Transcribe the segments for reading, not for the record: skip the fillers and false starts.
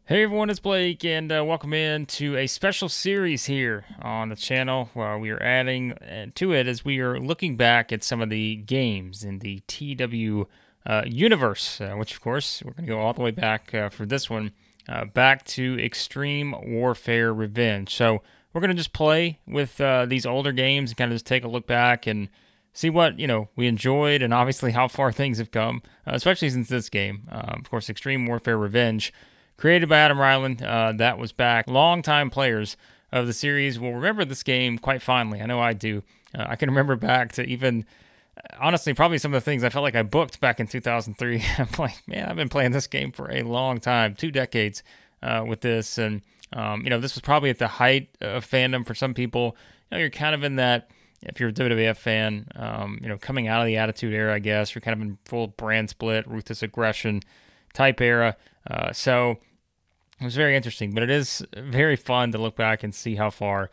Hey everyone, it's Blake, and welcome in to a special series here on the channel where we are adding to it as we are looking back at some of the games in the TW universe, which of course we're going to go all the way back for this one, back to Extreme Warfare Revenge. So we're going to just play with these older games and kind of just take a look back and see what we enjoyed and obviously how far things have come, especially since this game. Of course, Extreme Warfare Revenge. Created by Adam Ryland, that was back. Longtime players of the series will remember this game quite fondly. I know I do. I can remember back to even, honestly, probably some of the things I felt like I booked back in 2003. I'm like, man, I've been playing this game for a long time, 2 decades with this. And, this was probably at the height of fandom for some people. You're kind of in that, if you're a WWF fan, coming out of the Attitude Era, I guess, you're kind of in full brand split, ruthless aggression type era. So it was very interesting, but it is very fun to look back and see how far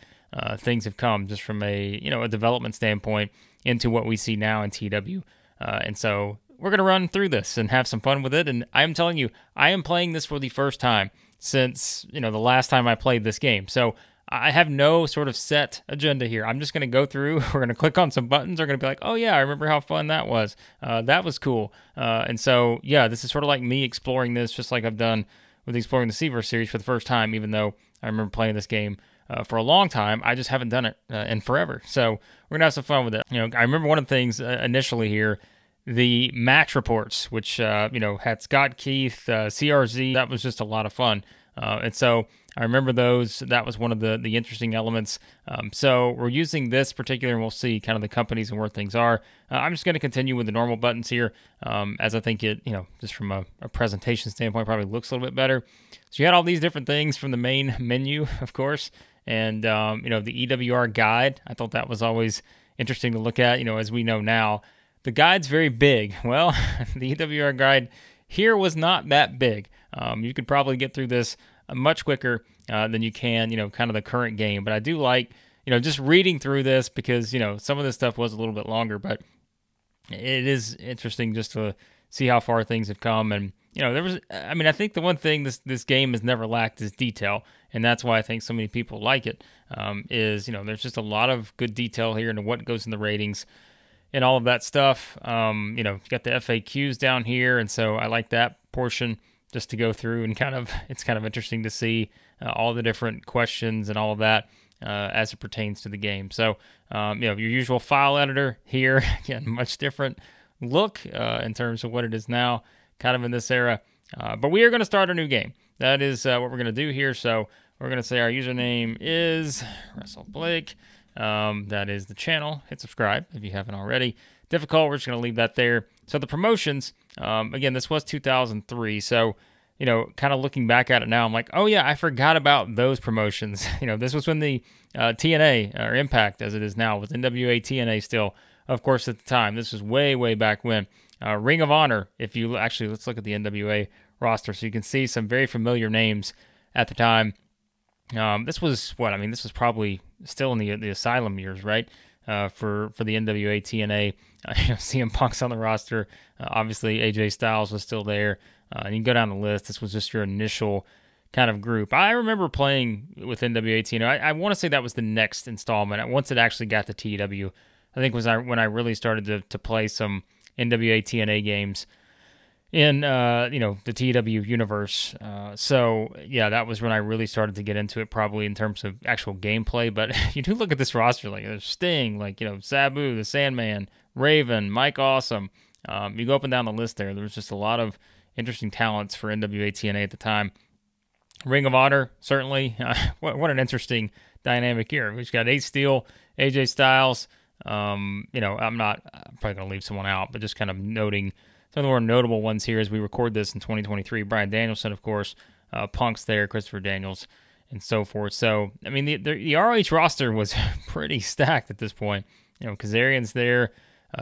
things have come just from a development standpoint into what we see now in TW. And so we're going to run through this and have some fun with it. And I'm telling you, I am playing this for the first time since, the last time I played this game. So I have no sort of set agenda here. I'm just going to go through. We're going to click on some buttons. We're going to be like, oh, yeah, I remember how fun that was. That was cool. And so, yeah, this is sort of like me exploring this just like I've done with Exploring the Seaverse series for the first time, even though I remember playing this game for a long time. I just haven't done it in forever. So we're going to have some fun with it. I remember one of the things initially here, the match reports, which, had Scott Keith, CRZ. That was just a lot of fun. And so I remember those. That was one of the interesting elements. So we're using this particular, and we'll see kind of the companies and where things are. I'm just going to continue with the normal buttons here, as I think it, just from a presentation standpoint, probably looks a little bit better. So you had all these different things from the main menu, of course, and, the EWR guide. I thought that was always interesting to look at, as we know now. The guide's very big. Well, the EWR guide here was not that big. You could probably get through this much quicker than you can, kind of the current game. But I do like, just reading through this because, some of this stuff was a little bit longer, but it is interesting just to see how far things have come. And, I think the one thing this game has never lacked is detail. And that's why I think so many people like it, is, there's just a lot of good detail here into what goes in the ratings and all of that stuff. You got the FAQs down here. And so I like that portion just to go through and it's kind of interesting to see all the different questions and all of that as it pertains to the game. So, your usual file editor here, again, much different look in terms of what it is now, kind of in this era. But we are going to start a new game. That is what we're going to do here. So we're going to say our username is Russell Blake. That is the channel. Hit subscribe if you haven't already. Difficult, we're just going to leave that there. So the promotions, again, this was 2003. So, kind of looking back at it now, I'm like, oh yeah, I forgot about those promotions. This was when the TNA, or Impact as it is now, was NWA TNA still, of course, at the time. This was way, way back when. Ring of Honor, if you actually, let's look at the NWA roster so you can see some very familiar names at the time. This was what? This was probably still in the Asylum years, right? For the NWA TNA, CM Punk's on the roster. Obviously, AJ Styles was still there. And you can go down the list. This was just your initial kind of group. I remember playing with NWA TNA. I want to say that was the next installment. Once it actually got to TW, I think was when I really started to play some NWA TNA games in the TW universe. So yeah, that was when I really started to get into it, probably in terms of actual gameplay. But you do look at this roster, like there's Sting, like Sabu, the Sandman, Raven, Mike Awesome. You go up and down the list there. There was just a lot of interesting talents for NWA TNA at the time. Ring of Honor, certainly. What an interesting dynamic here. We've got Ace Steel, AJ Styles. I'm probably going to leave someone out, but just kind of noting some of the more notable ones here as we record this in 2023. Bryan Danielson, of course, Punk's there, Christopher Daniels, and so forth. So, the ROH roster was pretty stacked at this point. Kazarian's there.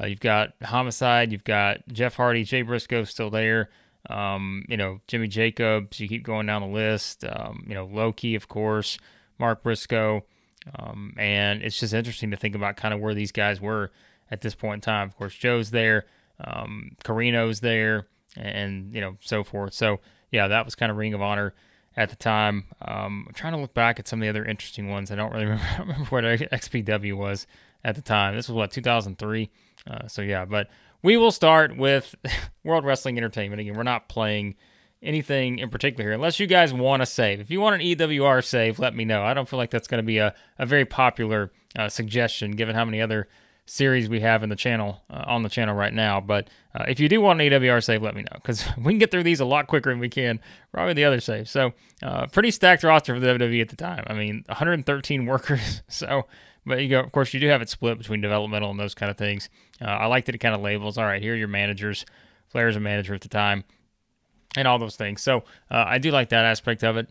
You've got Homicide. You've got Jeff Hardy, Jay Briscoe still there. Jimmy Jacobs. You keep going down the list. Loki, of course, Mark Briscoe. And it's just interesting to think about kind of where these guys were at this point in time. Of course, Joe's there. Carino's there, and so forth. So yeah, that was kind of Ring of Honor at the time. I'm trying to look back at some of the other interesting ones. I don't really remember what XPW was at the time. This was what, 2003? So yeah, but we will start with World Wrestling Entertainment. Again, we're not playing anything in particular here, unless you guys want to save. If you want an EWR save, let me know. I don't feel like that's going to be a very popular suggestion, given how many other series we have in the channel, on the channel right now. But if you do want an EWR save, let me know, because we can get through these a lot quicker than we can probably the other saves. So pretty stacked roster for the WWE at the time. I mean, 113 workers. So, but of course, you do have it split between developmental and those kind of things. I like that it kind of labels, all right, here are your managers. Flair's a manager at the time, and all those things. So I do like that aspect of it,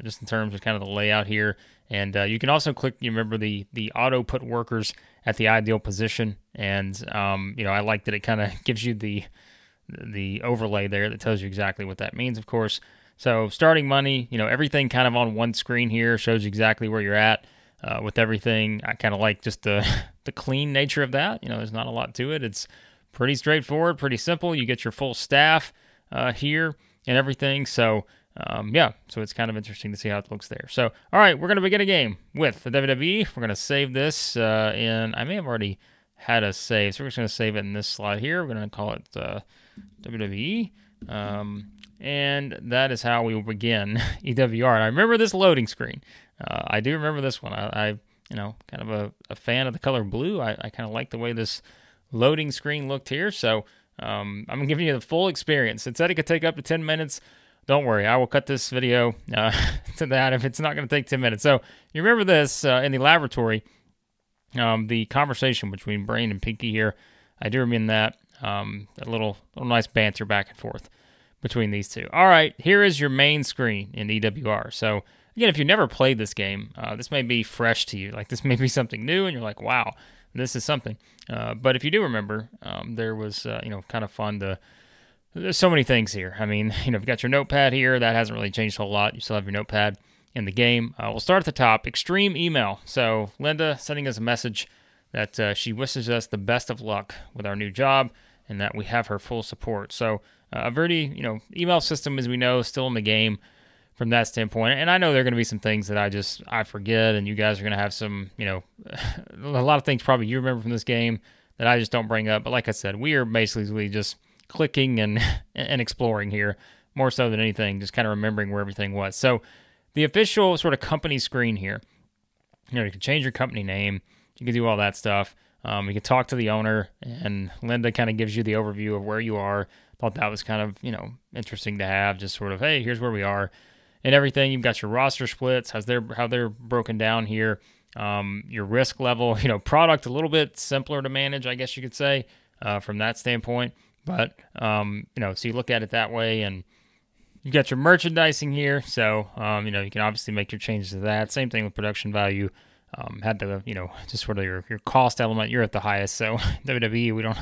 just in terms of kind of the layout here. And you can also click, you remember the auto put workers at the ideal position. And, I like that it kind of gives you the overlay there that tells you exactly what that means, of course. So starting money, everything kind of on one screen here shows you exactly where you're at with everything. I kind of like just the clean nature of that. There's not a lot to it. It's pretty straightforward, pretty simple. You get your full staff here and everything. So, so it's kind of interesting to see how it looks there. So, all right, we're going to begin a game with the WWE. We're going to save this I may have already had a save, so we're just going to save it in this slot here. We're going to call it WWE, and that is how we will begin EWR. And I remember this loading screen. I do remember this one. I kind of a fan of the color blue. I kind of like the way this loading screen looked here, so I'm giving you the full experience. It said it could take up to 10 minutes. Don't worry, I will cut this video to that if it's not going to take 10 minutes. So you remember this in the laboratory, the conversation between Brain and Pinky here. I do remember that, a little nice banter back and forth between these two. All right, here is your main screen in EWR. So again, if you never played this game, this may be fresh to you. Like, this may be something new, and you're like, wow, this is something. But if you do remember, there was, kind of fun to... There's so many things here. I mean, you've got your notepad here. That hasn't really changed a whole lot. You still have your notepad in the game. We'll start at the top. Extreme email. So Linda sending us a message that she wishes us the best of luck with our new job and that we have her full support. So a very, email system, as we know, is still in the game from that standpoint. And I know there are going to be some things that I forget, and you guys are going to have some, a lot of things probably you remember from this game that I just don't bring up. But like I said, we are basically just clicking and exploring here more so than anything, just kind of remembering where everything was. So the official sort of company screen here, you can change your company name, you can do all that stuff. You can talk to the owner, and Linda kind of gives you the overview of where you are. Thought that was kind of, interesting to have, just sort of, hey, here's where we are and everything. You've got your roster splits, how they're broken down here, your risk level, product a little bit simpler to manage, I guess you could say, from that standpoint. But, so you look at it that way, and you got your merchandising here. So, you can obviously make your changes to that. Same thing with production value. Had the, just sort of your cost element. You're at the highest. So WWE, we don't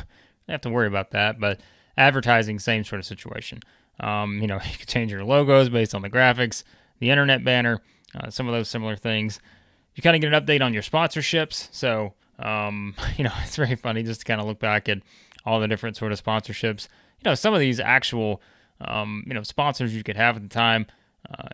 have to worry about that. But advertising, same sort of situation. You can change your logos based on the graphics, the internet banner, some of those similar things. You kind of get an update on your sponsorships. So, it's very funny just to kind of look back at all the different sort of sponsorships. Some of these actual, sponsors you could have at the time,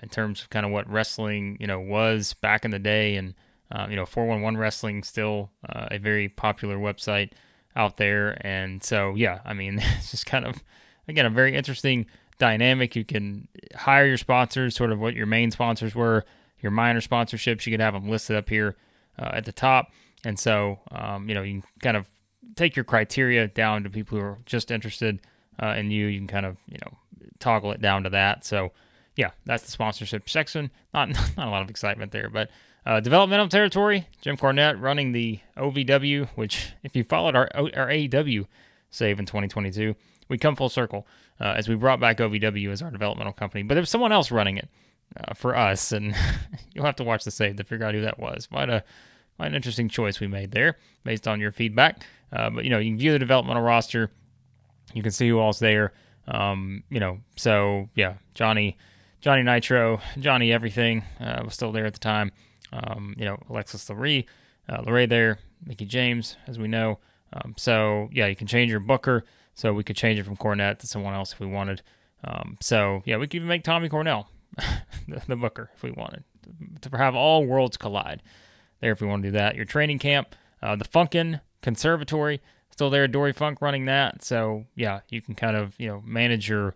in terms of kind of what wrestling, was back in the day. And, 411 Wrestling, still a very popular website out there. And so, yeah, I mean, it's just kind of, again, a very interesting dynamic. You can hire your sponsors, sort of what your main sponsors were, your minor sponsorships. You could have them listed up here at the top. And so, you can kind of take your criteria down to people who are just interested in you. You can kind of, toggle it down to that. So, yeah, that's the sponsorship section. Not a lot of excitement there, but developmental territory. Jim Cornette running the OVW, which if you followed our AEW save in 2022, we come full circle as we brought back OVW as our developmental company. But there was someone else running it for us, and you'll have to watch the save to figure out who that was. Quite an interesting choice we made there based on your feedback. But, you can view the developmental roster. You can see who all's there. So, yeah, Johnny Nitro, Johnny Everything was still there at the time. Alexis Luray there, Mickey James, as we know. So, yeah, you can change your booker. So we could change it from Cornette to someone else if we wanted. So, yeah, we could even make Tommy Cornell. the booker if we wanted to have all worlds collide there if we want to do that. Your training camp, the Funkin' Conservatory, still there. Dory Funk running that. So yeah, you can kind of manage your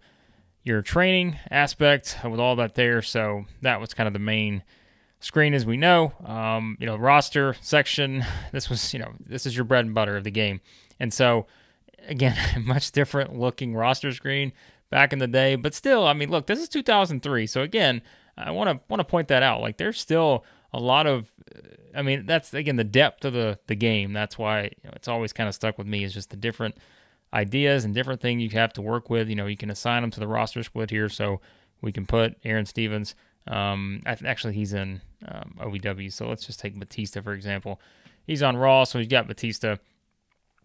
training aspect with all that there. So that was kind of the main screen, as we know. Roster section. This was this is your bread and butter of the game, and so again, much different looking roster screen back in the day, but still, I mean, look, this is 2003, so again, I want to point that out. Like, there's still a lot of, I mean, that's again the depth of the game. That's why it's always kind of stuck with me, is just the different ideas and different things you have to work with. You can assign them to the roster split here, so we can put Aaron Stevens. Actually, he's in OVW, so let's just take Batista for example. He's on Raw, so he's got Batista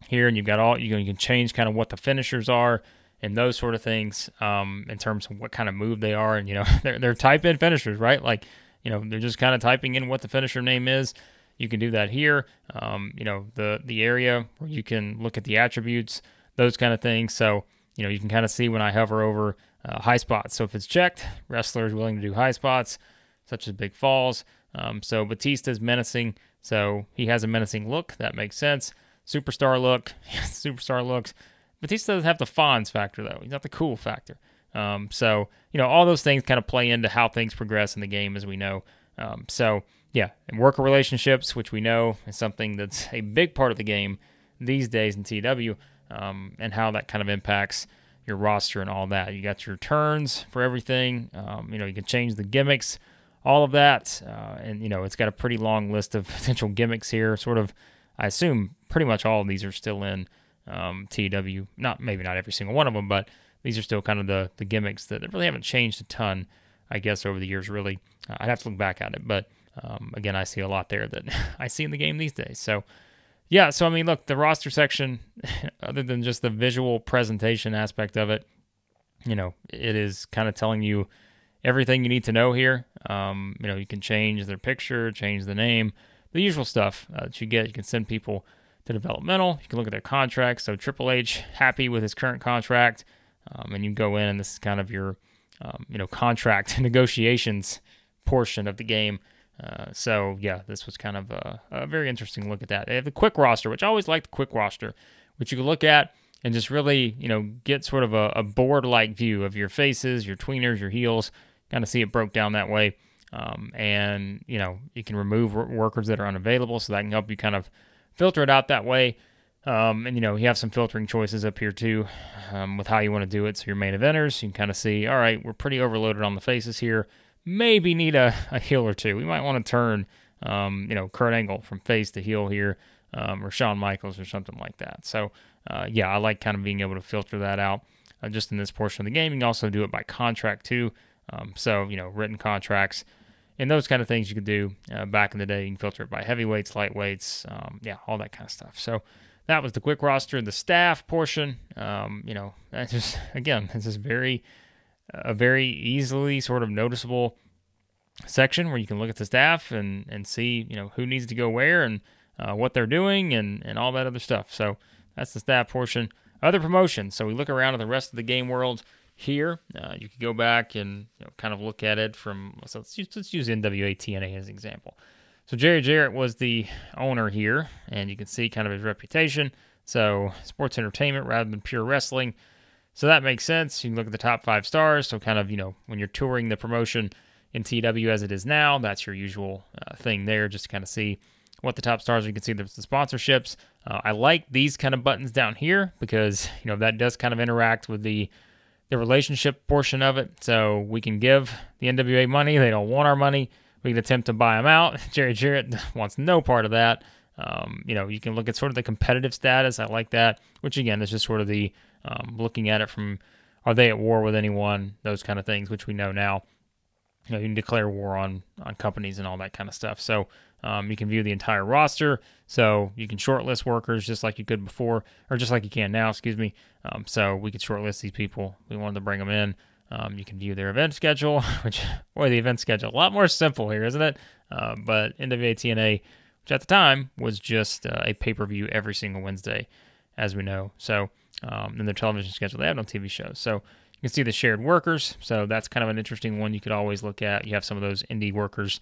here, and you've got all you can change kind of what the finishers are and those sort of things in terms of what kind of move they are, and they're type in finishers, right? Like they're just kind of typing in what the finisher name is. You can do that here. The area where you can look at the attributes, those kind of things. So you can kind of see when I hover over high spots. So if it's checked, wrestler is willing to do high spots, such as big falls. So Batista's menacing, so he has a menacing look. That makes sense. Superstar look, superstar looks. Batista doesn't have the Fonz factor, though. He's not the cool factor. So all those things kind of play into how things progress in the game, as we know. Yeah, and worker relationships, which we know is something that's a big part of the game these days in TW, and how that kind of impacts your roster and all that. You got your turns for everything. You can change the gimmicks, all of that. And it's got a pretty long list of potential gimmicks here. Sort of, I assume pretty much all of these are still in TW. Maybe not every single one of them, but these are still kind of the gimmicks that really haven't changed a ton, I guess, over the years, really. I'd have to look back at it, but again, I see a lot there that I see in the game these days. So, yeah, I mean, look, the roster section, other than just the visual presentation aspect of it, it is kind of telling you everything you need to know here. You can change their picture, change the name, the usual stuff that you get. You can send people to developmental. You can look at their contracts. So Triple H, happy with his current contract, and you can go in, and this is kind of your, contract negotiations portion of the game. So yeah, this was kind of a very interesting look at that. They have the quick roster, which I always like the quick roster, which you can look at and just really, get sort of a board-like view of your faces, your tweeners, your heels, kind of see it broke down that way. And you can remove workers that are unavailable, so that can help you kind of filter it out that way. And you have some filtering choices up here too, with how you want to do it. So your main eventers, you can kind of see, all right, we're pretty overloaded on the faces here. Maybe need a heel or two. We might want to turn, Kurt Angle from face to heel here, or Shawn Michaels or something like that. So, yeah, I like kind of being able to filter that out just in this portion of the game. You can also do it by contract too. So, written contracts and those kind of things you could do back in the day. You can filter it by heavyweights, lightweights, yeah, all that kind of stuff. So that was the quick roster. The staff portion, that's just, again, this is a very easily sort of noticeable section where you can look at the staff and see, who needs to go where and what they're doing and all that other stuff. So that's the staff portion. Other promotions. So we look around at the rest of the game world here. You could go back and kind of look at it from, so let's use NWA TNA as an example. So Jerry Jarrett was the owner here, and you can see kind of his reputation. So sports entertainment rather than pure wrestling. So that makes sense. You can look at the top 5 stars. So kind of, when you're touring the promotion in TW as it is now, that's your usual thing there, just to kind of see what the top stars are. You can see there's the sponsorships. I like these kind of buttons down here because, that does kind of interact with the relationship portion of it. So we can give the NWA money. They don't want our money. We can attempt to buy them out. Jerry Jarrett wants no part of that. You can look at sort of the competitive status. I like that, which again is just sort of the looking at it from, are they at war with anyone? Those kind of things, which we know now. You can declare war on companies and all that kind of stuff. So you can view the entire roster. So you can shortlist workers just like you could before, or just like you can now, excuse me. So we could shortlist these people. We wanted to bring them in. You can view their event schedule, the event schedule, a lot more simple here, isn't it? But NWA TNA, which at the time was just a pay-per-view every single Wednesday, as we know. So, in their television schedule, they have no TV shows. So, you can see the shared workers, so that's kind of an interesting one you could always look at. You have some of those indie workers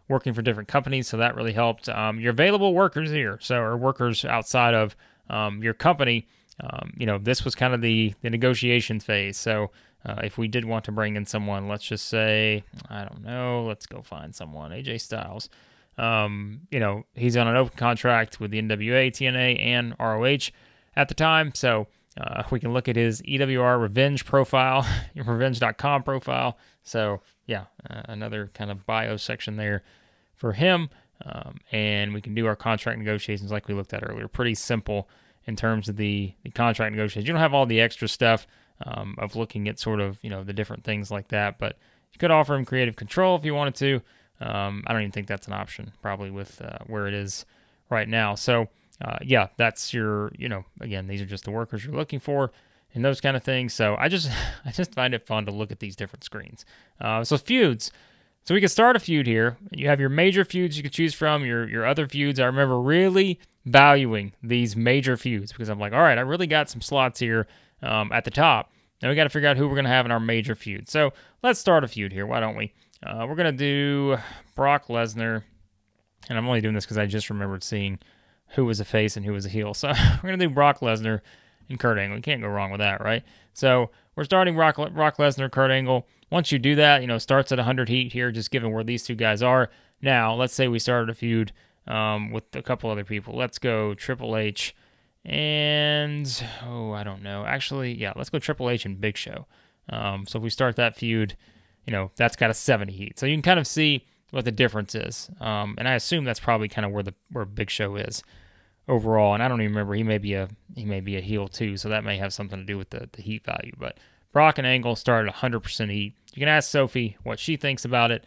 working for different companies, so that really helped. Your available workers here, so or workers outside of your company. This was kind of the negotiation phase. So if we did want to bring in someone, let's just say, I don't know, let's go find someone, AJ Styles. He's on an open contract with the NWA, TNA, and ROH at the time. So we can look at his EWR Revenge profile, revenge.com profile. So yeah, another kind of bio section there for him. And we can do our contract negotiations like we looked at earlier. Pretty simple in terms of the contract negotiations. You don't have all the extra stuff of looking at sort of, the different things like that, but you could offer him creative control if you wanted to. I don't even think that's an option probably with where it is right now. So that's your, again, these are just the workers you're looking for and those kind of things. So I just find it fun to look at these different screens. So feuds. So we can start a feud here. You have your major feuds you can choose from, your other feuds. I remember really valuing these major feuds because I'm like, all right, I really got some slots here at the top. Now we got to figure out who we're going to have in our major feud. So let's start a feud here. Why don't we? We're going to do Brock Lesnar. And I'm only doing this because I just remembered seeing who was a face and who was a heel. So we're going to do Brock Lesnar and Kurt Angle. You can't go wrong with that, right? So we're starting Brock Lesnar, Kurt Angle. Once you do that, starts at 100 heat here, just given where these two guys are. Now, let's say we started a feud with a couple other people. Let's go Triple H and, I don't know. Actually, yeah, let's go Triple H and Big Show. So if we start that feud, that's got a 70 heat. So you can kind of see what the difference is. And I assume that's probably kind of where Big Show is overall. And I don't even remember. He may be a heel too, so that may have something to do with the heat value. But Brock and Angle started 100% heat. You can ask Sophie what she thinks about it.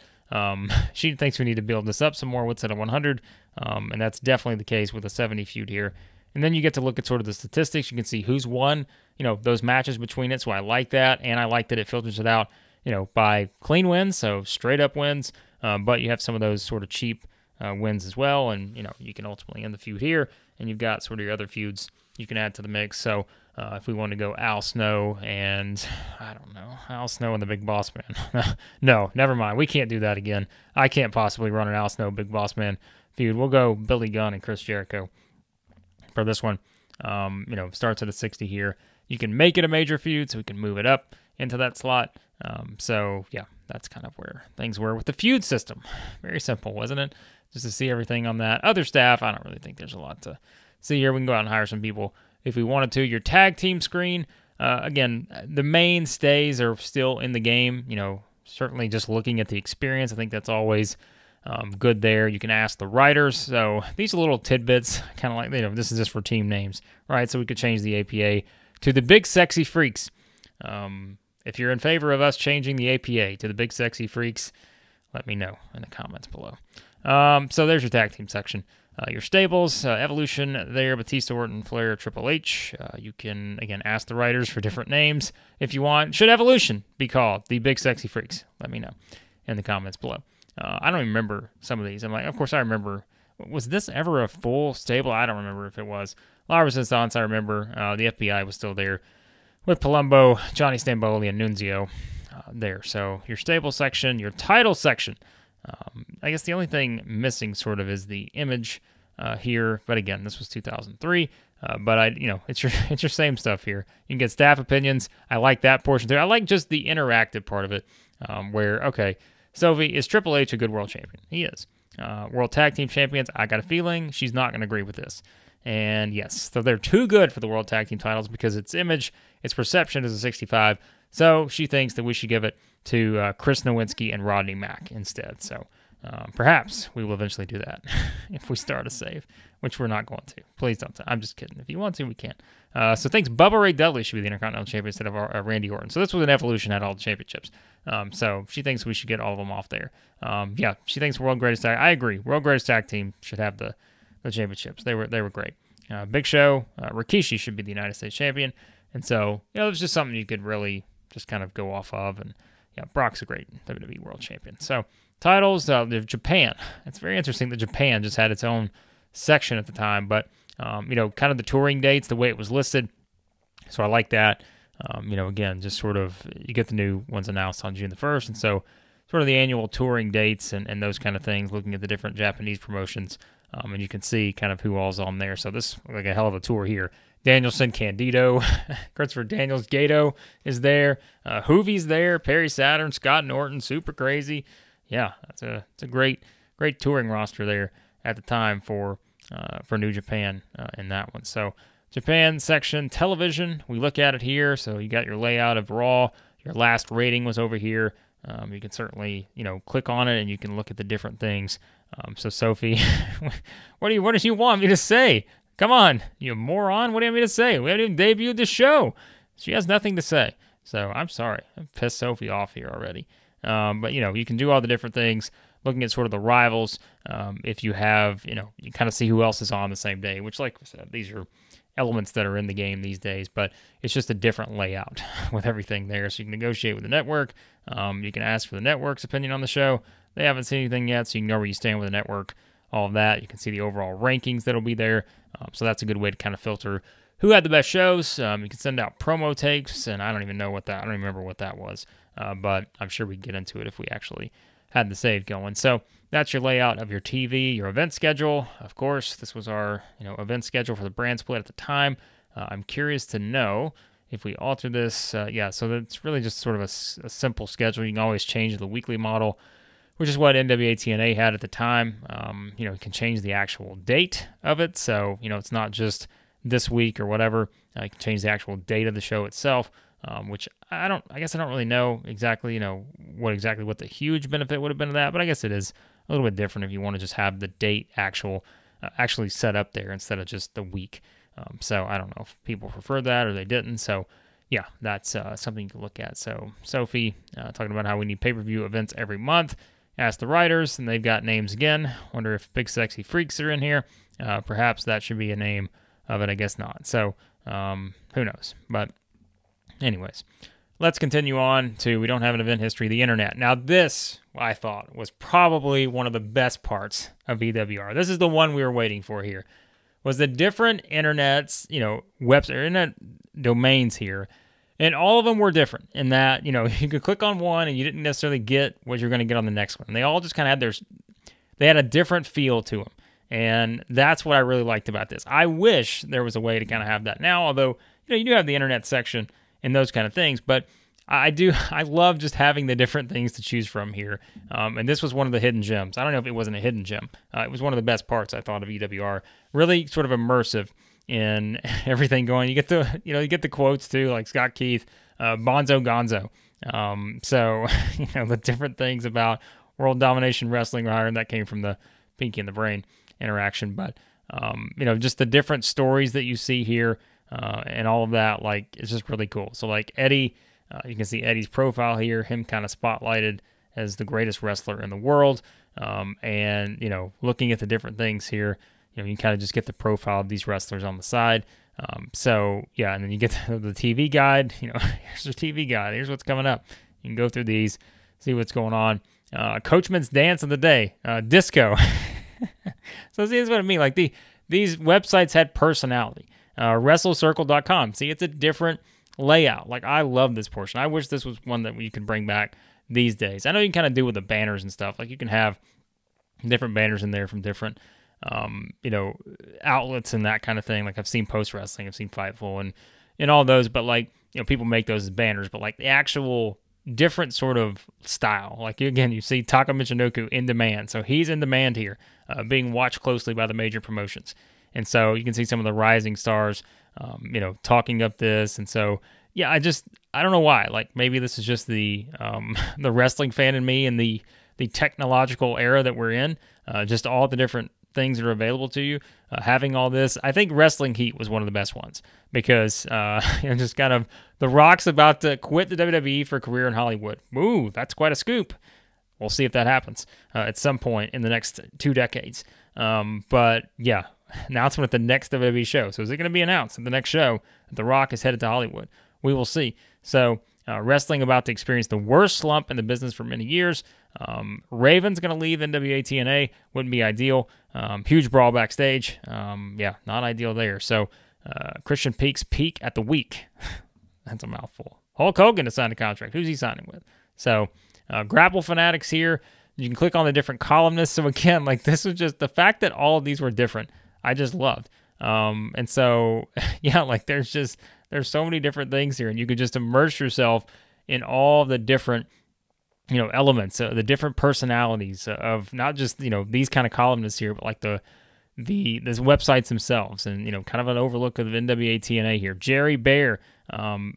She thinks we need to build this up some more. What's at a 100? And that's definitely the case with a 70 feud here. And then you get to look at sort of the statistics. You can see who's won, those matches between it. So I like that. And I like that it filters it out, by clean wins, so straight up wins. But you have some of those sort of cheap wins as well. And, you can ultimately end the feud here. And you've got sort of your other feuds you can add to the mix. So if we want to go Al Snow and, I don't know, Al Snow and the Big Boss Man. No, never mind. We can't do that again. I can't possibly run an Al Snow, Big Boss Man feud. We'll go Billy Gunn and Chris Jericho for this one. Starts at a 60 here. You can make it a major feud, so we can move it up into that slot. So, yeah, that's kind of where things were with the feud system. Very simple, wasn't it? Just to see everything on that. Other staff, I don't really think there's a lot to see here. We can go out and hire some people if we wanted to. Your tag team screen, again, the mainstays are still in the game. Certainly just looking at the experience, I think that's always good there. You can ask the writers. So these are little tidbits, kind of like, this is just for team names, right? So we could change the APA to the Big Sexy Freaks. If you're in favor of us changing the APA to the Big Sexy Freaks, let me know in the comments below. So there's your tag team section. Your stables, Evolution there, Batista, Orton, Flair, Triple H. You can, again, ask the writers for different names if you want. Should Evolution be called the Big Sexy Freaks? Let me know in the comments below. I don't even remember some of these. I'm like, of course I remember. Was this ever a full stable? I don't remember if it was. A lot of Resistance, I remember. The FBI was still there with Palumbo, Johnny Stamboli, and Nunzio there. So your stable section, your title section. I guess the only thing missing sort of is the image here. But again, this was 2003. But it's your same stuff here. You can get staff opinions. I like that portion too. I like just the interactive part of it, where okay, Sophie, is Triple H a good world champion? He is. World Tag Team Champions, I got a feeling she's not going to agree with this. And yes, so they're too good for the World Tag Team titles because its image, its perception is a 65. So she thinks that we should give it to Chris Nowinski and Rodney Mack instead. So perhaps we will eventually do that if we start a save, which we're not going to. Please don't. I'm just kidding. If you want to, we can. So thinks Bubba Ray Dudley should be the Intercontinental Champion instead of Randy Orton. So this was an Evolution, had all the championships. So she thinks we should get all of them off there. Yeah, she thinks World Greatest Tag. I agree. World Greatest Tag Team should have the championships. They were great. Big Show, Rikishi should be the United States Champion. And so, it was just something you could really just kind of go off of. And yeah, Brock's a great WWE World Champion. So titles, Japan. It's very interesting that Japan just had its own section at the time. But, kind of the touring dates, the way it was listed. So I like that. Again, just sort of, you get the new ones announced on June the 1st, and so sort of the annual touring dates and those kind of things, looking at the different Japanese promotions, and you can see kind of who all's on there. So this looks like a hell of a tour here. Danielson, Candido, Christopher Daniels, Gato is there, Hoovie's there, Perry Saturn, Scott Norton, super crazy. Yeah, it's a great touring roster there at the time for New Japan in that one. So Japan section television, we look at it here. So you got your layout of Raw. Your last rating was over here. You can certainly click on it and you can look at the different things. So Sophie, what did you want me to say? Come on, you moron! What do you want me to say? We haven't even debuted the show. She has nothing to say. So I'm sorry, I pissed Sophie off here already. But you can do all the different things, looking at sort of the rivals. If you have, you kind of see who else is on the same day, which, like I said, these are elements that are in the game these days, but it's just a different layout with everything there. So you can negotiate with the network. You can ask for the network's opinion on the show. They haven't seen anything yet, so you can know where you stand with the network. All of that. You can see the overall rankings that'll be there. So that's a good way to kind of filter who had the best shows. You can send out promo tapes, and I don't even remember what that was. But I'm sure we can get into it if we actually had the save going. So that's your layout of your TV, your event schedule. Of course, this was our event schedule for the brand split at the time. I'm curious to know if we alter this. So that's really just sort of a simple schedule. You can always change the weekly model, which is what NWA TNA had at the time. You can change the actual date of it. So, it's not just this week or whatever. You can change the actual date of the show itself, which I guess I don't really know exactly, what the huge benefit would have been of that, but I guess it is a little bit different if you want to just have the date actually set up there instead of just the week. So I don't know if people prefer that or they didn't. So yeah, that's something you can look at. So Sophie talking about how we need pay-per-view events every month. Ask the writers, and they've got names again. Wonder if Big Sexy Freaks are in here. Perhaps that should be a name of it. I guess not. So who knows? But anyways, let's continue on to, we don't have an event history, the internet. Now this, I thought, was probably one of the best parts of EWR. This is the one we were waiting for here, was the different internets, internet domains here. And all of them were different in that, you could click on one and you didn't necessarily get what you're going to get on the next one. And they all just kind of had they had a different feel to them. And that's what I really liked about this. I wish there was a way to kind of have that now, although, you do have the internet section and those kind of things. But I love just having the different things to choose from here. And this was one of the hidden gems. I don't know if it wasn't a hidden gem. It was one of the best parts, I thought, of EWR. Really sort of immersive in everything going. You get the quotes too, like Scott Keith, Bonzo Gonzo. So the different things about World Domination Wrestling, and that came from the Pinky and the Brain interaction. But just the different stories that you see here, and all of that, like, it's just really cool. So like Eddie, you can see Eddie's profile here, him kind of spotlighted as the greatest wrestler in the world. And looking at the different things here, you can kind of just get the profile of these wrestlers on the side. So yeah, and then you get the TV guide. Here's the TV guide. Here's what's coming up. You can go through these, see what's going on. Coachman's dance of the day, disco. So see, that's what I mean. Like these websites had personality. WrestleCircle.com. See, it's a different layout. Like, I love this portion. I wish this was one that you could bring back these days. I know you can kind of do with the banners and stuff. Like, you can have different banners in there from different outlets and that kind of thing. Like, I've seen Post Wrestling, I've seen Fightful and all those, but like, people make those as banners, but like the actual different sort of style. Like, again, you see Taka Michinoku in demand. So he's in demand here, being watched closely by the major promotions. And so you can see some of the rising stars, talking up this. And so, yeah, I don't know why. Like, maybe this is just the wrestling fan in me and the technological era that we're in, just all the different things that are available to you, having all this. I think Wrestling Heat was one of the best ones because, just kind of, The Rock's about to quit the WWE for a career in Hollywood. Ooh, that's quite a scoop. We'll see if that happens at some point in the next 2 decades. But yeah, announcement at the next WWE show. So is it going to be announced at the next show that The Rock is headed to Hollywood? We will see. So wrestling about to experience the worst slump in the business for many years. Raven's going to leave NWA TNA. Wouldn't be ideal. Huge brawl backstage. Yeah, not ideal there. So Christian Peak's peak at the week. That's a mouthful. Hulk Hogan to sign a contract. Who's he signing with? So, Grapple Fanatics here. You can click on the different columnists. So again, like this was just the fact that all of these were different. I just loved. And so, yeah, like there's so many different things here, and you could just immerse yourself in all the different, elements, the different personalities of not just, these kind of columnists here, but like these websites themselves, and, kind of an overlook of NWA TNA here. Jerry Bear,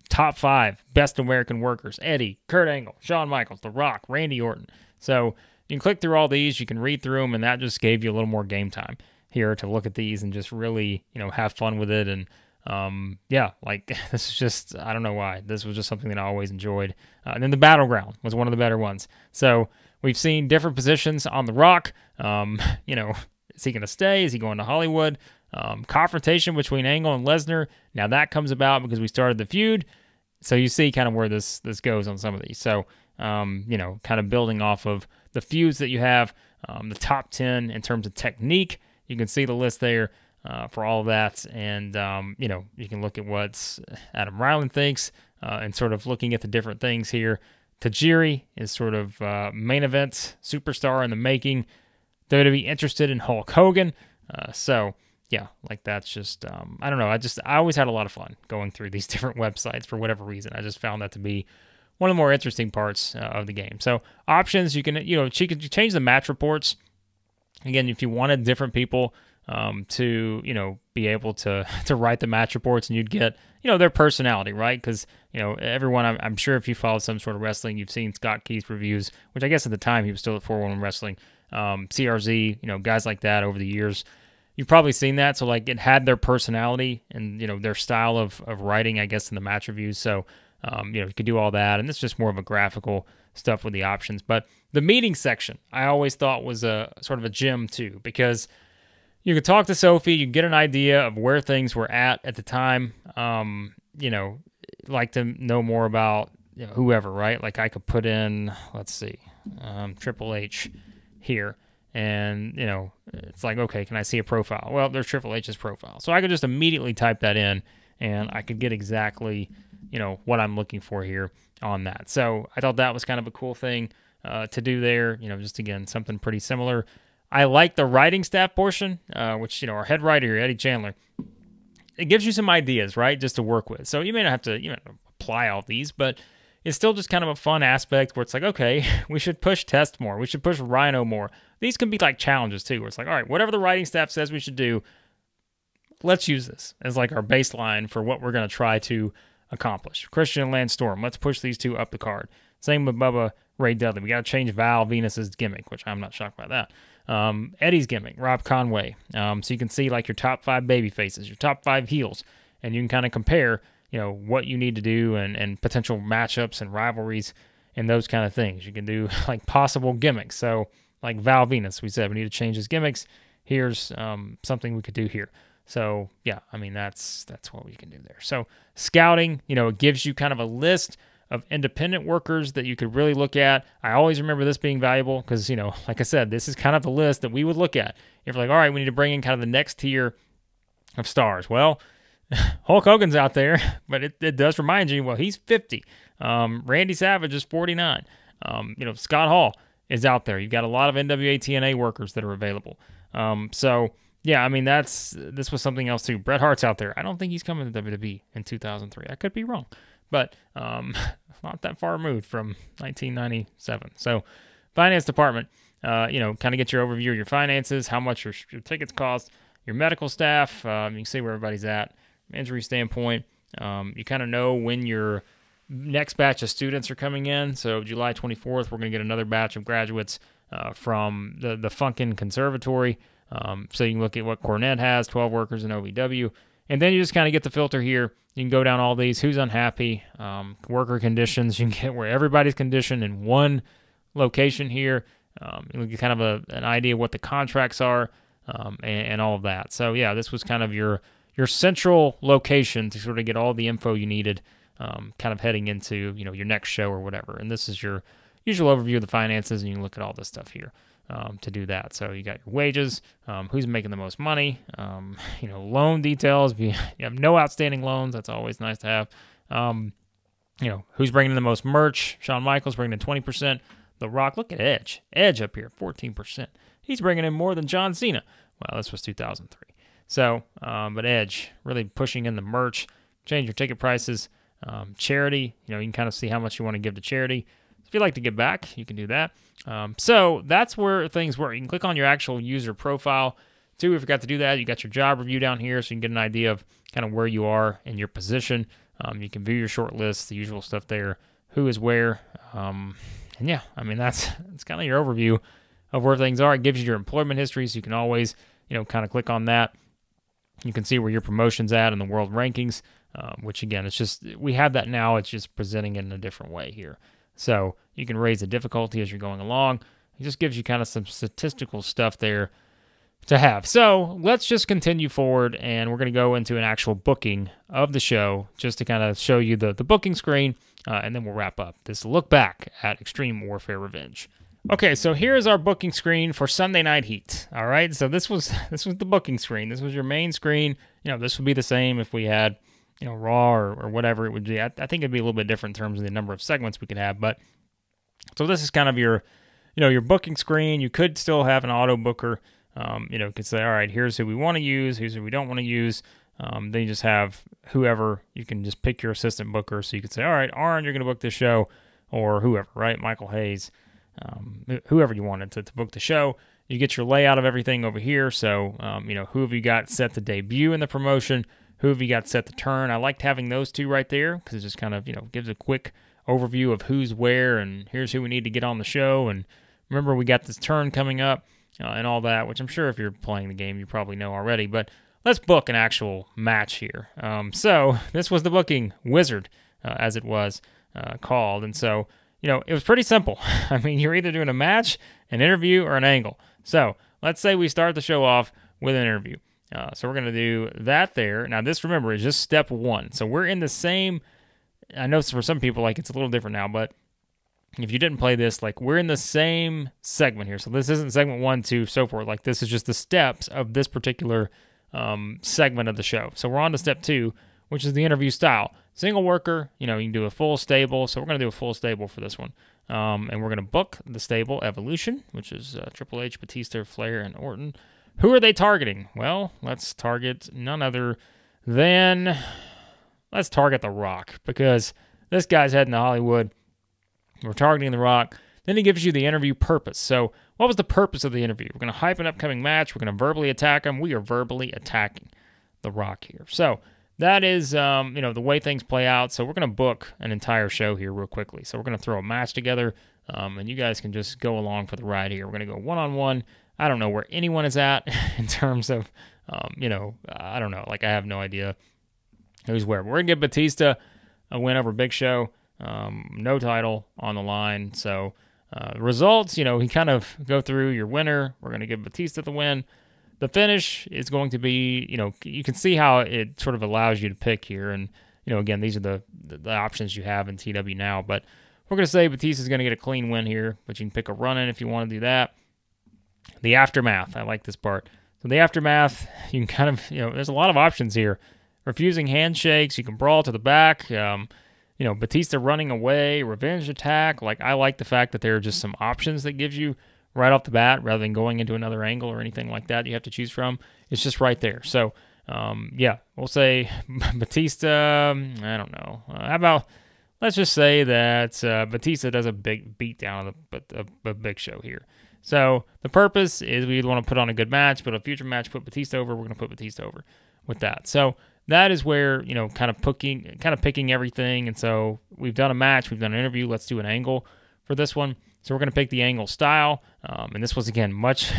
top 5 best American workers, Eddie, Kurt Angle, Shawn Michaels, The Rock, Randy Orton. So you can click through all these, you can read through them, and that just gave you a little more game time here to look at these and just really, have fun with it. And yeah, like this is just, I don't know why. This was just something that I always enjoyed. And then the Battleground was one of the better ones. So we've seen different positions on The Rock. Is he going to stay? Is he going to Hollywood? Confrontation between Angle and Lesnar. Now that comes about because we started the feud. So you see kind of where this goes on some of these. So, kind of building off of the feuds that you have, the top 10 in terms of technique. You can see the list there for all of that. And, you can look at what Adam Ryland thinks and sort of looking at the different things here. Tajiri is sort of main event superstar in the making. They're going to be interested in Hulk Hogan. So, yeah, like that's just, I don't know. I always had a lot of fun going through these different websites for whatever reason. I just found that to be one of the more interesting parts of the game. So options, you can, you change the match reports. Again, if you wanted different people to, be able to write the match reports, and you'd get, their personality, right? Because, everyone, I'm sure if you followed some sort of wrestling, you've seen Scott Keith's reviews, which I guess at the time he was still at 411 Wrestling, CRZ, guys like that over the years. You've probably seen that. So, like, it had their personality and, their style of writing, I guess, in the match reviews. So, you could do all that. And it's just more of a graphical stuff with the options. But the meeting section, I always thought was a sort of a gem, too, because you could talk to Sophie, you get an idea of where things were at the time. Like to know more about whoever, right? Like I could put in, let's see, Triple H here. And, it's like, okay, can I see a profile? Well, there's Triple H's profile. So I could just immediately type that in, and I could get exactly, what I'm looking for here on that. So I thought that was kind of a cool thing to do there. Just, again, something pretty similar. I like the writing staff portion, which, our head writer here, Eddie Chandler, it gives you some ideas, right, just to work with. So you may not have to, apply all these, but it's still just kind of a fun aspect where it's like, okay, we should push Test more. We should push Rhino more. These can be like challenges too, where it's like, all right, whatever the writing staff says we should do, let's use this as like our baseline for what we're going to try to accomplish. Christian and Lance Storm, let's push these two up the card. Same with Bubba Ray Dudley. We got to change Val Venus's gimmick, which I'm not shocked by that. Eddie's gimmick, Rob Conway. So you can see like your top 5 baby faces, your top 5 heels, and you can kind of compare, what you need to do and potential matchups and rivalries and those kind of things. You can do like possible gimmicks. So like Val Venus, we said we need to change his gimmicks. Here's something we could do here. So yeah, I mean that's what we can do there. So scouting, it gives you kind of a list of independent workers that you could really look at. I always remember this being valuable because, like I said, this is kind of the list that we would look at. If we're like, all right, we need to bring in kind of the next tier of stars. Well, Hulk Hogan's out there, but it does remind you, well, he's 50. Randy Savage is 49. Scott Hall is out there. You've got a lot of NWA TNA workers that are available. So, yeah, I mean, this was something else too. Bret Hart's out there. I don't think he's coming to WWE in 2003. I could be wrong. But not that far removed from 1997. So, finance department, kind of get your overview of your finances, how much your tickets cost, your medical staff. You can see where everybody's at. Injury standpoint, you kind of know when your next batch of students are coming in. So, July 24th, we're going to get another batch of graduates from the Funkin Conservatory. So, you can look at what Cornette has, 12 workers in OVW. And then you just kind of get the filter here. You can go down all these, who's unhappy, worker conditions. You can get where everybody's conditioned in one location here. You get kind of an idea of what the contracts are and all of that. So, yeah, this was kind of your central location to sort of get all the info you needed kind of heading into, your next show or whatever. And this is your usual overview of the finances, and you can look at all this stuff here. To do that. So you got your wages, who's making the most money, loan details. If you have no outstanding loans, that's always nice to have. Who's bringing in the most merch? Shawn Michaels bringing in 20%. The Rock, look at Edge. Edge up here, 14%. He's bringing in more than John Cena. Well, this was 2003. So, but Edge really pushing in the merch. Change your ticket prices. Charity, you can kind of see how much you want to give to charity. If you'd like to give back, you can do that. So that's where things work. You can click on your actual user profile. Too, if you forgot to do that, you got your job review down here, so you can get an idea of kind of where you are in your position. You can view your short list, the usual stuff there, who is where. And yeah, that's kind of your overview of where things are. It gives you your employment history, so you can always, kind of click on that. You can see where your promotion's at in the world rankings, which again, it's just, we have that now. It's just presenting it in a different way here. So you can raise the difficulty as you're going along. It just gives you kind of some statistical stuff there to have. So let's just continue forward, and we're going to go into an actual booking of the show just to kind of show you the booking screen, and then we'll wrap up this look back at Extreme Warfare Revenge. Okay, so here's our booking screen for Sunday Night Heat. All right, so this was the booking screen. This was your main screen. This would be the same if we had Raw or whatever it would be. I think it'd be a little bit different in terms of the number of segments we could have, but so this is kind of your your booking screen. You could still have an auto booker. Could say, all right, here's who we want to use, here's who we don't want to use. Then you just have whoever, you can just pick your assistant booker. So you could say, all right, Aaron, you're going to book this show, or whoever, right? Michael Hayes, whoever you wanted to book the show. You get your layout of everything over here. So, who have you got set to debut in the promotion? Who have you got set to turn? I liked having those two right there because it just kind of, gives a quick overview of who's where and here's who we need to get on the show. And remember, we got this turn coming up. And all that, which I'm sure if you're playing the game, you probably know already. But let's book an actual match here. So this was the booking wizard, as it was called. And so, it was pretty simple. You're either doing a match, an interview, or an angle. So let's say we start the show off with an interview. So we're going to do that there. Now, this, remember, is just step one. So we're in the same, I know for some people, it's a little different now, but if you didn't play this, we're in the same segment here. So this isn't segment 1, 2, so forth. This is just the steps of this particular segment of the show. So we're on to step 2, which is the interview style. Single worker, you can do a full stable. So we're going to do a full stable for this one. And we're going to book the stable Evolution, which is Triple H, Batista, Flair, and Orton. Who are they targeting? Well, let's target none other than, let's target The Rock, because this guy's heading to Hollywood. We're targeting The Rock. Then he gives you the interview purpose. So what was the purpose of the interview? We're going to hype an upcoming match. We're going to verbally attack him. We are verbally attacking The Rock here. So that is, the way things play out. So we're going to book an entire show here real quickly. So we're going to throw a match together, and you guys can just go along for the ride here. We're going to go one-on-one. I don't know where anyone is at in terms of, I don't know. I have no idea who's where. But we're going to give Batista a win over Big Show. No title on the line. So results, he kind of go through your winner. We're going to give Batista the win. The finish is going to be, you can see how it sort of allows you to pick here. And, again, these are the options you have in TW now. But we're going to say Batista's going to get a clean win here, but you can pick a run-in if you want to do that. The aftermath, I like this part. So the aftermath, you can kind of, there's a lot of options here. Refusing handshakes, you can brawl to the back. Batista running away, revenge attack. I like the fact that there are just some options that gives you right off the bat rather than going into another angle or anything like that you have to choose from. It's just right there. So, we'll say Batista, I don't know. How about, let's just say that Batista does a big beatdown of the Big Show here. So the purpose is we want to put on a good match, but a future match, put Batista over. We're going to put Batista over with that. So that is where, kind of picking everything. And so we've done a match, we've done an interview. Let's do an angle for this one. So we're going to pick the angle style. And this was, again, much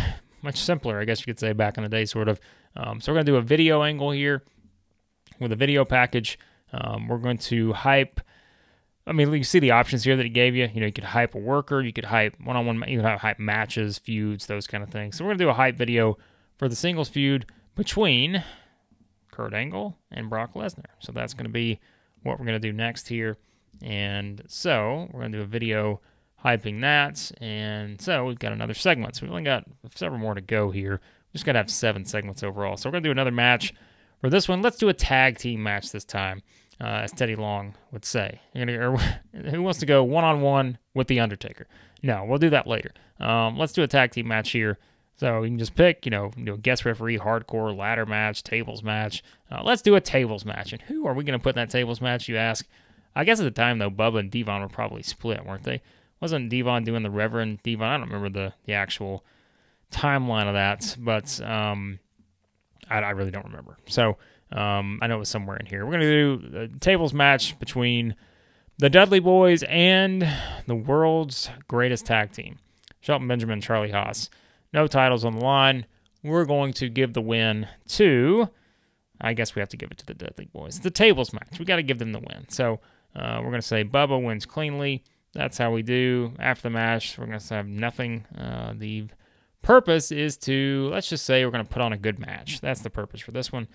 simpler, I guess you could say, back in the day, sort of. So we're going to do a video angle here with a video package. We're going to hype. You see the options here that he gave you. You could hype a worker. You could hype one-on-one. You could hype matches, feuds, those kind of things. So we're going to do a hype video for the singles feud between Kurt Angle and Brock Lesnar. So that's going to be what we're going to do next here. And so we're going to do a video hyping that. And so we've got another segment. So we've only got several more to go here. We just got to have 7 segments overall. So we're going to do another match for this one. Let's do a tag team match this time. as Teddy Long would say. Who wants to go one-on-one with The Undertaker? No, we'll do that later. Let's do a tag team match here. So you can just pick, guest referee, hardcore, ladder match, tables match. Let's do a tables match. And who are we going to put in that tables match, you ask? I guess at the time, though, Bubba and Devon were probably split, weren't they? Wasn't Devon doing the Reverend Devon? I don't remember the actual timeline of that, but I really don't remember. So I know it was somewhere in here. We're going to do a tables match between the Dudley Boys and the world's greatest tag team, Shelton Benjamin and Charlie Haas. No titles on the line. We're going to give the win to, I guess we have to give it to the Dudley Boys. The tables match. We got to give them the win. So we're going to say Bubba wins cleanly. That's how we do. After the match, we're going to have nothing. The purpose is to, let's just say we're going to put on a good match. That's the purpose for this one.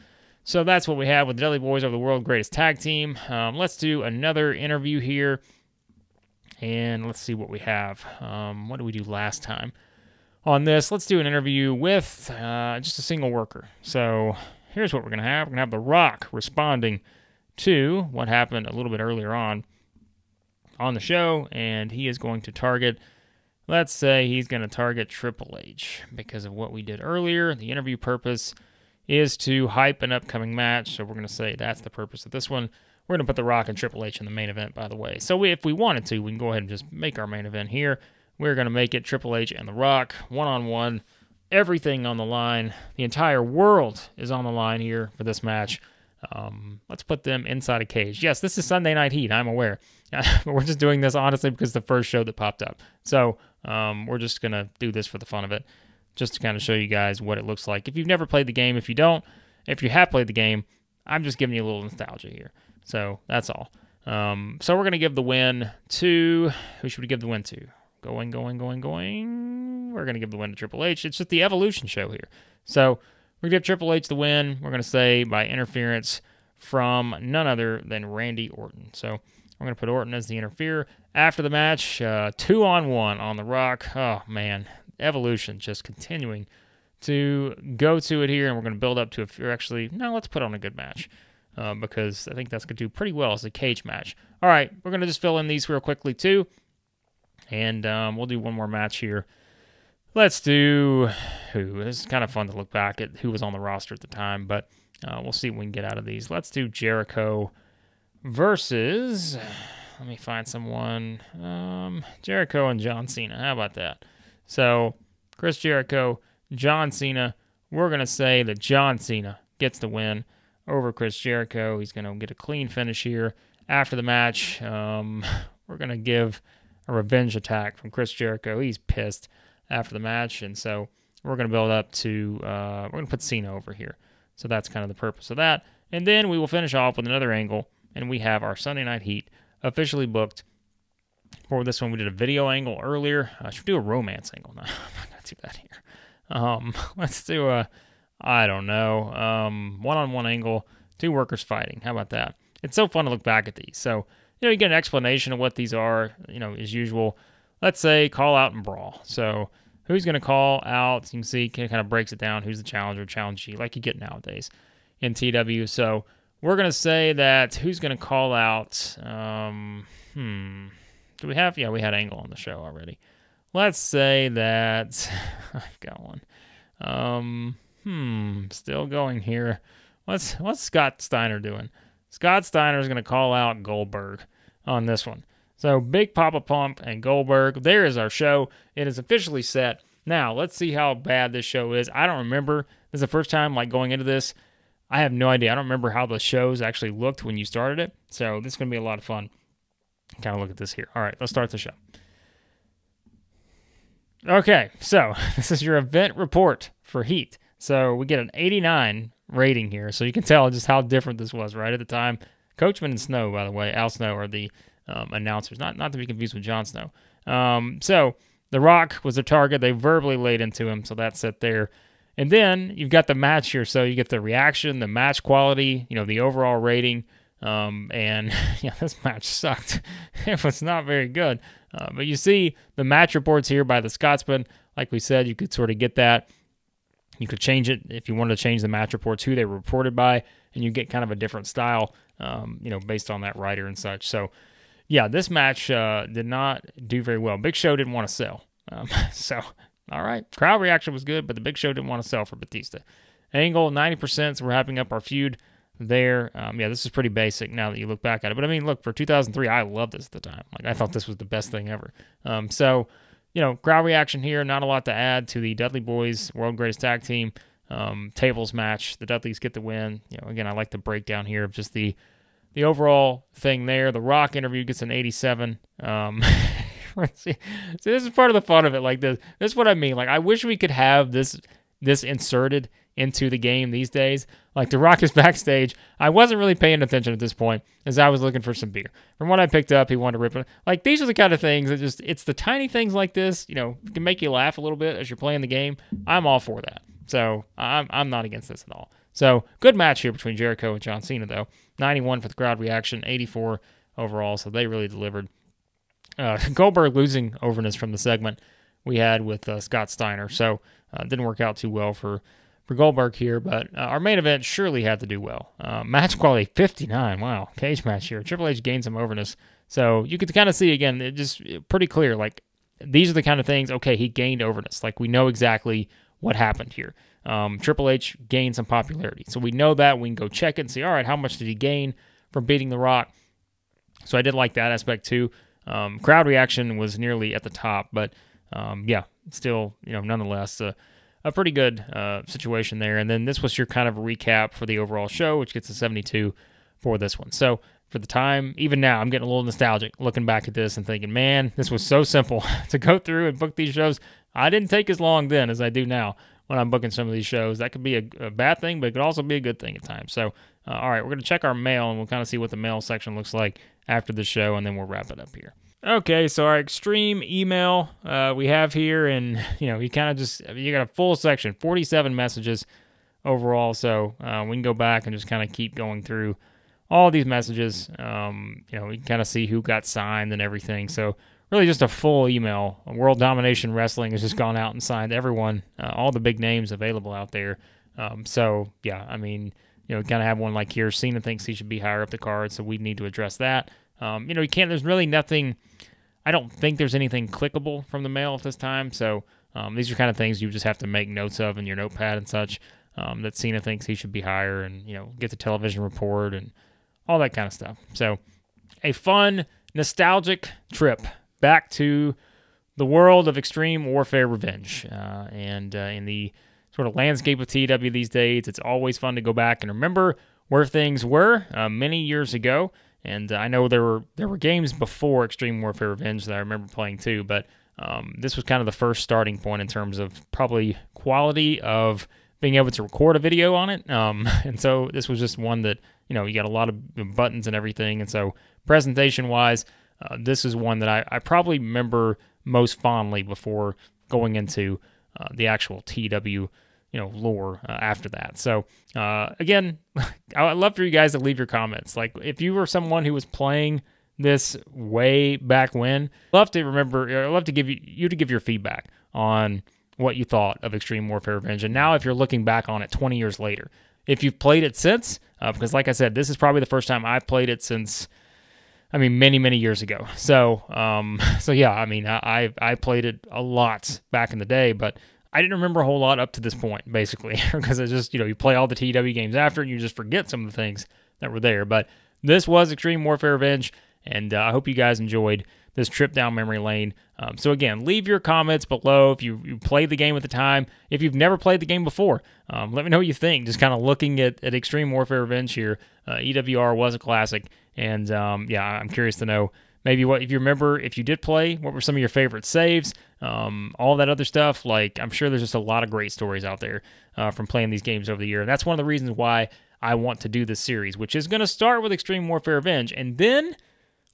So that's what we have with the Dudley Boys over the world's greatest tag team. Let's do another interview here. And let's see what we have. What did we do last time? On this, let's do an interview with just a single worker. So here's what we're going to have. We're going to have The Rock responding to what happened a little bit earlier on the show, and he is going to target, let's say he's going to target Triple H because of what we did earlier. The interview purpose is to hype an upcoming match, so we're going to say that's the purpose of this one. We're going to put The Rock and Triple H in the main event, by the way. So if we wanted to, we can go ahead and just make our main event here. We're going to make it Triple H and The Rock, one-on-one, everything on the line. The entire world is on the line here for this match. Let's put them inside a cage. Yes, this is Sunday Night Heat, I'm aware. But we're just doing this, honestly, because it's the first show that popped up. So we're just going to do this for the fun of it, just to kind of show you guys what it looks like. If you've never played the game, if you have played the game, I'm just giving you a little nostalgia here. So that's all. So we're going to give the win to, who should we give the win to? Going. We're going to give the win to Triple H. It's just the Evolution show here. So we're going to give Triple H the win. We're going to say by interference from none other than Randy Orton. So we're going to put Orton as the interferer. After the match, 2-on-1 on The Rock. Oh, man. Evolution just continuing to go to it here, and we're going to build up to let's put on a good match because I think that's going to do pretty well as a cage match. All right, we're going to just fill in these real quickly, too. And we'll do one more match here. Let's do who? This is kind of fun to look back at who was on the roster at the time, but we'll see what we can get out of these. Let's do Jericho versus, let me find someone, Jericho and John Cena. How about that? So Chris Jericho, John Cena. We're going to say that John Cena gets the win over Chris Jericho. He's going to get a clean finish here. After the match, we're going to give a revenge attack from Chris Jericho. He's pissed after the match, and so we're going to build up to, we're going to put Cena over here. So that's kind of the purpose of that. And then we will finish off with another angle, and we have our Sunday Night Heat officially booked. For this one, we did a video angle earlier. Should we do a romance angle? No, I'm not going to do that here. Let's do a, I don't know, one-on-one angle, two workers fighting. How about that? It's so fun to look back at these. So, you get an explanation of what these are, as usual. Let's say call out and brawl. So who's going to call out? You can see it kind of breaks it down. Who's the challenger, challengee, like you get nowadays in TW. So we're going to say that who's going to call out? Do we have? Yeah, we had Angle on the show already. Let's say that I've got one. Still going here. What's Scott Steiner doing? Scott Steiner is going to call out Goldberg on this one. So Big Papa Pump and Goldberg. There is our show. It is officially set. Now, let's see how bad this show is. I don't remember. This is the first time going into this. I have no idea. I don't remember how the shows actually looked when you started it. So this is going to be a lot of fun. Kind of look at this here. All right, let's start the show. Okay, so this is your event report for Heat. So we get an 89 rating here. So you can tell just how different this was right at the time. Coachman and Snow, by the way, Al Snow are the announcers, not to be confused with Jon Snow. So The Rock was their target. They verbally laid into him, so that's it there. And then you've got the match here, so you get the reaction, the match quality, the overall rating. And yeah, this match sucked. It was not very good. But you see the match reports here by the Scotsman. Like we said, you could sort of get that. You could change it if you wanted to change the match reports, who they were reported by, and you get kind of a different style, based on that writer and such. So, yeah, this match did not do very well. Big Show didn't want to sell. So, all right. Crowd reaction was good, but the Big Show didn't want to sell for Batista. Angle, 90%, so we're wrapping up our feud there. This is pretty basic now that you look back at it. But, I mean, look, for 2003, I loved this at the time. Like, I thought this was the best thing ever. Crowd reaction here, not a lot to add to the Dudley Boys World Greatest Tag Team tables match. The Dudleys get the win. Again, I like the breakdown here of just the overall thing there. The Rock interview gets an 87. See, this is part of the fun of it. Like this is what I mean. Like, I wish we could have this inserted into the game these days. Like, The Rock is backstage. I wasn't really paying attention at this point as I was looking for some beer. From what I picked up, he wanted to rip it. Like, these are the kind of things that it's the tiny things like this, can make you laugh a little bit as you're playing the game. I'm all for that. So I'm not against this at all. So good match here between Jericho and John Cena, though. 91 for the crowd reaction, 84 overall. So they really delivered. Goldberg losing overness from the segment we had with Scott Steiner. So it didn't work out too well for Goldberg here, but our main event surely had to do well. Match quality 59. Wow, cage match here. Triple H gained some overness. So you could kind of see, again, it just pretty clear. Like, these are the kind of things, okay, he gained overness. Like, we know exactly what happened here. Triple H gained some popularity. So we know that. We can go check it and see, all right, how much did he gain from beating The Rock? So I did like that aspect too. Crowd reaction was nearly at the top, but still, nonetheless, a pretty good situation there. And then this was your kind of recap for the overall show, which gets a 72 for this one. So for the time, even now, I'm getting a little nostalgic looking back at this and thinking, man, this was so simple to go through and book these shows. I didn't take as long then as I do now when I'm booking some of these shows. That could be a bad thing, but it could also be a good thing at times. So, all right, we're going to check our mail, and we'll kind of see what the mail section looks like after the show, and then we'll wrap it up here. Okay, so our extreme email we have here, and, you kind of you got a full section, 47 messages overall, so we can go back and just kind of keep going through all these messages. We can kind of see who got signed and everything, so really just a full email. World Domination Wrestling has just gone out and signed everyone, all the big names available out there. We kind of have one like here. Cena thinks he should be higher up the card, so we need to address that. You can't, there's really nothing, I don't think there's anything clickable from the mail at this time, so these are kind of things you just have to make notes of in your notepad and such, that Cena thinks he should be higher, and, get the television report and all that kind of stuff. So, a fun, nostalgic trip back to the world of Extreme Warfare Revenge. In the sort of landscape of TW these days, it's always fun to go back and remember where things were many years ago. And I know there were games before Extreme Warfare Revenge that I remember playing too, but this was kind of the first starting point in terms of probably quality of being able to record a video on it. And so this was just one that, you got a lot of buttons and everything. And so presentation-wise, this is one that I probably remember most fondly before going into the actual TW lore after that. So, again, I'd love for you guys to leave your comments. Like, if you were someone who was playing this way back when, I'd love to give you to give your feedback on what you thought of Extreme Warfare Revenge. And now if you're looking back on it 20 years later, if you've played it since, because like I said, this is probably the first time I've played it since, many, many years ago. So, I played it a lot back in the day, but I didn't remember a whole lot up to this point, basically, because it's just, you play all the TW games after, and you just forget some of the things that were there. But this was Extreme Warfare Revenge, and I hope you guys enjoyed this trip down memory lane. So again, leave your comments below if you played the game at the time. If you've never played the game before, let me know what you think. Just kind of looking at Extreme Warfare Revenge here. EWR was a classic, and I'm curious to know maybe if you remember, if you did play, what were some of your favorite saves, all that other stuff. Like, I'm sure there's just a lot of great stories out there from playing these games over the year. And that's one of the reasons why I want to do this series, which is going to start with Extreme Warfare Revenge, and then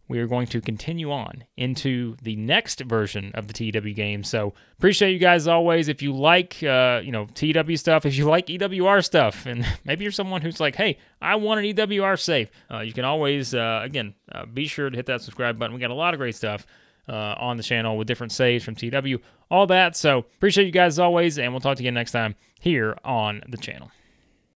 we are going to continue on into the next version of the TW game. So appreciate you guys as always. If you like, TW stuff, if you like EWR stuff, and maybe you're someone who's like, hey, I want an EWR save, you can always, be sure to hit that subscribe button. We got a lot of great stuff on the channel with different saves from TW, all that. So appreciate you guys as always, and we'll talk to you again next time here on the channel.